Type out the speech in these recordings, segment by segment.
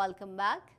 Welcome back.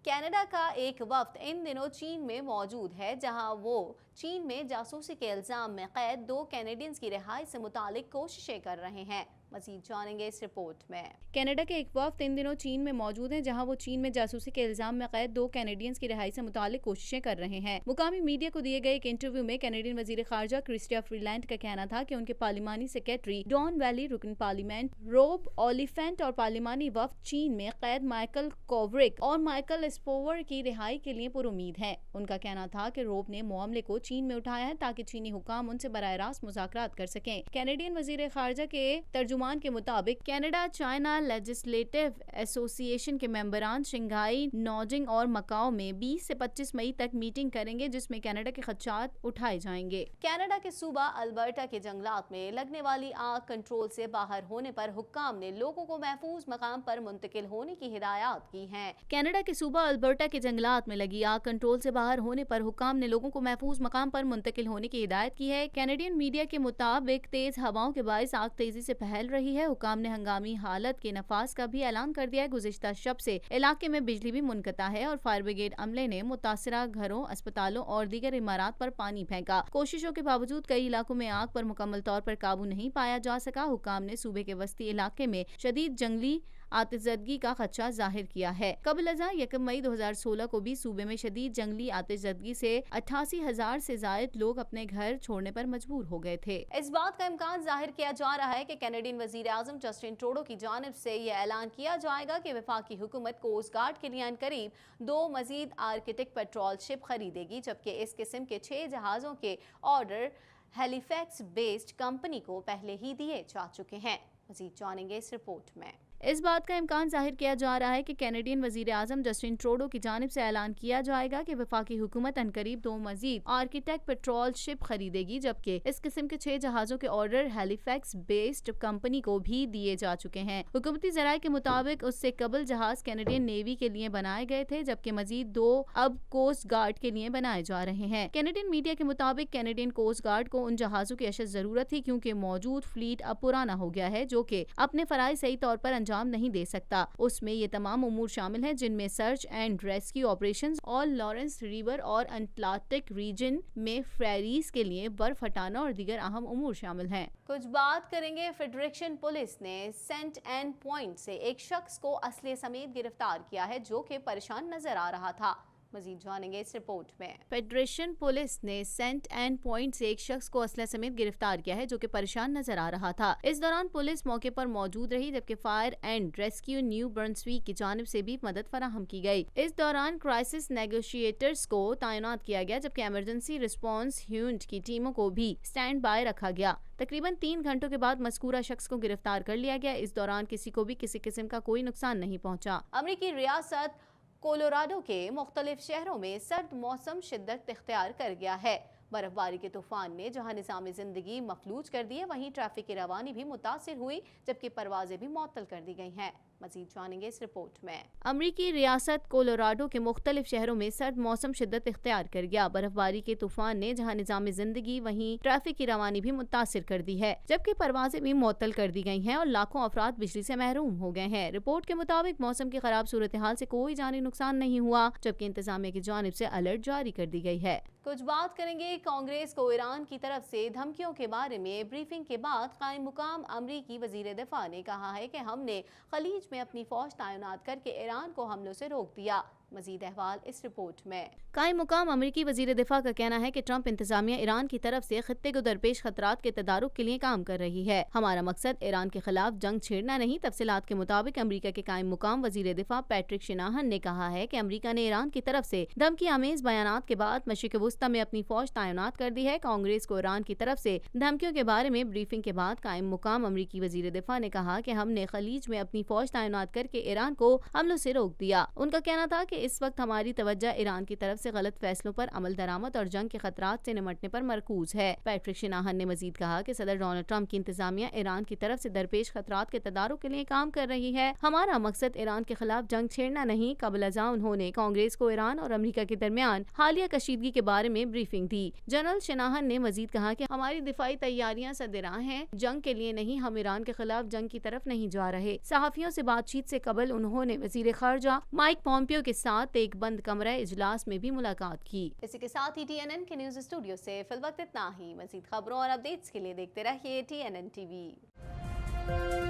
Canada का एक वफ्द इन दिनों चीन में मौजूद है, जहां वो चीन में जासूसी के इल्जाम में कैद 2 कैनेडियंस की रिहाई से मुतालिक कोशिशें कर रहे हैं। मजीद जानेंगे इस रिपोर्ट में। कनाडा के एक वफ्द इन दिनों चीन में मौजूद है, जहां वो चीन में जासूसी के इल्जाम में कैद 2 कैनेडियंस की रिहाई से मुतालिक कोशिशें कर रहे हैं। मुकामी मीडिया को दिए गए एक इंटरव्यू में कैनेडियन वजीर खारजा क्रिस्टिया फ्रीलैंड का कहना था कि उनके पार्लिमानी सेक्रेटरी डॉन वैली, रुकन पार्लियामेंट रोब ओलिफेंट और पार्लिमानी वफ्द चीन में कैद माइकल कोवरिक और माइकल स्पोवर की रिहाई के लिए पुरुमीद है। उनका कहना था कि रोब ने मामले को चीन में उठाया है ताकि चीनी हुकाम उनसे बराह रास्त मुज़ाकरात कर सकें। कैनेडियन वजीर खारजा के तर्जुमान के मुताबिक कनाडा चाइना लेजिस्लेटिव एसोसिएशन के मेंबरान शंघाई, नॉजिंग और मकाओ में 20 से 25 मई तक मीटिंग करेंगे, जिसमें कनाडा के खदशात उठाए जाएंगे। कनाडा के सूबा अल्बर्टा के जंगलात में लगने वाली आग कंट्रोल से बाहर होने पर हुक्काम ने लोगों को महफूज मकाम पर मुंतकिल होने की हिदायत की है। कनाडा के सूबा अल्बर्टा के जंगलात में लगी आग कंट्रोल से बाहर होने पर हुक्काम ने लोगों को महफूज मकाम पर मुंतकिल होने की हिदायत की है। कैनेडियन मीडिया के मुताबिक तेज हवाओं के बायस आग तेजी से फैल रही है। हुक्काम ने हंगामी हालत के नफाज का भी ऐलान कर दिया है। गुज़िश्ता शब से इलाके में बिजली भी मुनक़ता है और फायर ब्रिगेड अमले ने मुतासरा घरों, अस्पतालों और दीगर इमारात पर पानी फेंका। कोशिशों के बावजूद कई इलाकों में आग पर मुकम्मल तौर पर काबू नहीं पाया जा सका। हुक्काम ने सूबे के वस्ती इलाके में शदीद जंगली आतिशज़दगी का खदशा जाहिर किया है। कबल अज़ा 1 मई 2016 को भी सूबे में शदीद जंगली आतिशज़दगी से 88,000 से ज़ायद लोग अपने घर छोड़ने पर मजबूर हो गए थे। इस बात का इम्कान जाहिर किया जा रहा है कि कैनेडियन वज़ीर आज़म जस्टिन ट्रूडो की जानिब से यह ऐलान किया जाएगा कि वफाकी हुकूमत कोस्ट गार्ड के लिए करीब 2 मजीद आर्कटिक पेट्रोल शिप खरीदेगी, जबकि इस किस्म के 6 जहाज़ों के ऑर्डर हैलिफैक्स बेस्ड कंपनी को पहले ही दिए जा चुके हैं। मजीद जानेंगे इस रिपोर्ट में। इस बात का इम्कान जाहिर किया जा रहा है कि कैनेडियन वजीर आज़म जस्टिन ट्रूडो की जानिब से ऐलान किया जाएगा कि वफाकी हुकूमत अनकरीब 2 मजीद आर्किटेक्ट पेट्रोल शिप खरीदेगी, जबकि इस किस्म के 6 जहाज़ों के ऑर्डर हैलिफैक्स बेस्ड कंपनी को भी दिए जा चुके हैं। हुकूमती ज़राए के मुताबिक उससे कबल जहाज कैनेडियन नेवी के लिए बनाए गए थे, जबकि मजीद 2 अब कोस्ट गार्ड के लिए बनाए जा रहे हैं। कैनेडियन मीडिया के मुताबिक कैनेडियन कोस्ट गार्ड को उन जहाज़ों की अशद जरूरत थी, क्योंकि मौजूद फ्लीट अब पुराना हो गया है, जो कि अपने फराइज सही तौर पर अंजाम नहीं दे सकता। उसमें ये तमाम उमूर शामिल हैं, जिनमें सर्च एंड रेस्क्यू ऑपरेशंस और लॉरेंस रिवर और अटलांटिक रीजन में फेरीज के लिए बर्फ हटाना और दीगर अहम उमूर शामिल हैं। कुछ बात करेंगे। फेडरेशन पुलिस ने सेंट एन पॉइंट से एक शख्स को असले समेत गिरफ्तार किया है, जो कि परेशान नजर आ रहा था। मजीद जानेंगे इस रिपोर्ट में। फेडरेशन पुलिस ने सेंट एन पॉइंट से एक शख्स को असला समेत गिरफ्तार किया है, जो कि परेशान नजर आ रहा था। इस दौरान पुलिस मौके पर मौजूद रही, जबकि fire and rescue new Brunswick की जानिब से भी मदद फराहम की गई। इस दौरान क्राइसिस नेगोशिएटर्स को तैनात किया गया, जबकि इमरजेंसी रिस्पांस यूनिट की टीमों को भी स्टैंड बाय रखा गया। तकरीबन 3 घंटों के बाद मज़कूरा शख्स को गिरफ्तार कर लिया गया। इस दौरान किसी को भी किसी किस्म का कोई नुकसान नहीं पहुँचा। अमरीकी रियासत कोलोराडो के मुख्तलिफ शहरों में सर्द मौसम शिद्दत इख्तियार कर गया है। बर्फबारी के तूफान ने जहां निज़ाम ज़िंदगी मफलूज कर दी है, वहीं ट्रैफिक की रवानी भी मुतासिर हुई, जबकि परवाजें भी मुअत्तल कर दी गई हैं। मजीद जानेंगे इस रिपोर्ट में। अमरीकी रियासत कोलोराडो के मुख्तलिफ शहरों में सर्द मौसम शिद्दत इख्तियार कर गया। बर्फबारी के तूफान ने जहां निज़ाम ज़िंदगी वहीं ट्रैफिक की रवानी भी मुतासिर कर दी है, जबकि परवाजें भी मुअत्तल कर दी गई हैं और लाखों अफराद बिजली से महरूम हो गए हैं। रिपोर्ट के मुताबिक मौसम की खराब सूरत हाल से कोई जानी नुकसान नहीं हुआ, जबकि इंतजामिया की जानिब से अलर्ट जारी कर दी गई है। कुछ बात करेंगे। कांग्रेस को ईरान की तरफ से धमकियों के बारे में ब्रीफिंग के बाद कायम मुकाम अमरीकी वजीर दिफा ने कहा है कि हमने खलीज में अपनी फौज तैनात करके ईरान को हमलों से रोक दिया। मजीद अहवाल इस रिपोर्ट में। कायम मुकाम अमरीकी वजीर दिफा का कहना है कि ट्रंप इंतजामिया ईरान की तरफ से खित्ते को दरपेश खतरात के तदारुक के लिए काम कर रही है। हमारा मकसद ईरान के खिलाफ जंग छेड़ना नहीं। तफसीलात के मुताबिक अमरीका के कायम मुकाम वजीर दिफा पैट्रिक शनाहन ने कहा है कि अमरीका ने ईरान की तरफ से धमकी आमेज बयानात के बाद मशरिक वुस्ता में अपनी फौज तैनात कर दी है। कांग्रेस को ईरान की तरफ से धमकियों के बारे में ब्रीफिंग के बाद कायम मुकाम अमरीकी वजीर दिफा ने कहा कि हमने खलीज में अपनी फौज तैनात करके ईरान को हमलों से रोक दिया। उनका कहना था कि اس وقت ہماری توجہ ایران کی طرف سے غلط فیصلوں پر عمل درآمد اور جنگ کے خطرات سے نمٹنے پر مرکوز ہے۔ پیٹرک شناہن نے مزید کہا کہ صدر ڈونلڈ ٹرمپ کی انتظامیہ ایران کی طرف سے درپیش خطرات کے تدارک کے لیے کام کر رہی ہے۔ ہمارا مقصد ایران کے خلاف جنگ چھیڑنا نہیں۔ قبل ازاں انہوں نے کانگریس کو ایران اور امریکہ کے درمیان حالیہ کشیدگی کے بارے میں بریفنگ دی۔ جنرل شناہن نے مزید کہا کہ ہماری دفاعی تیاریاں سدراں ہیں، جنگ کے لیے نہیں، ہم ایران کے خلاف جنگ کی طرف نہیں جا رہے۔ صحافیوں سے بات چیت سے قبل انہوں نے وزیر خارجہ مائک پومپیو کے ساتھ ایک بند کمرہ اجلاس میں بھی ملاقات کی۔ اسی کے ساتھ ہی TNN کے نیوز اسٹوڈیو سے فی الوقت اتنا ہی۔ مزید خبروں اور اپڈیٹس کے لیے دیکھتے رہیے TNN TV۔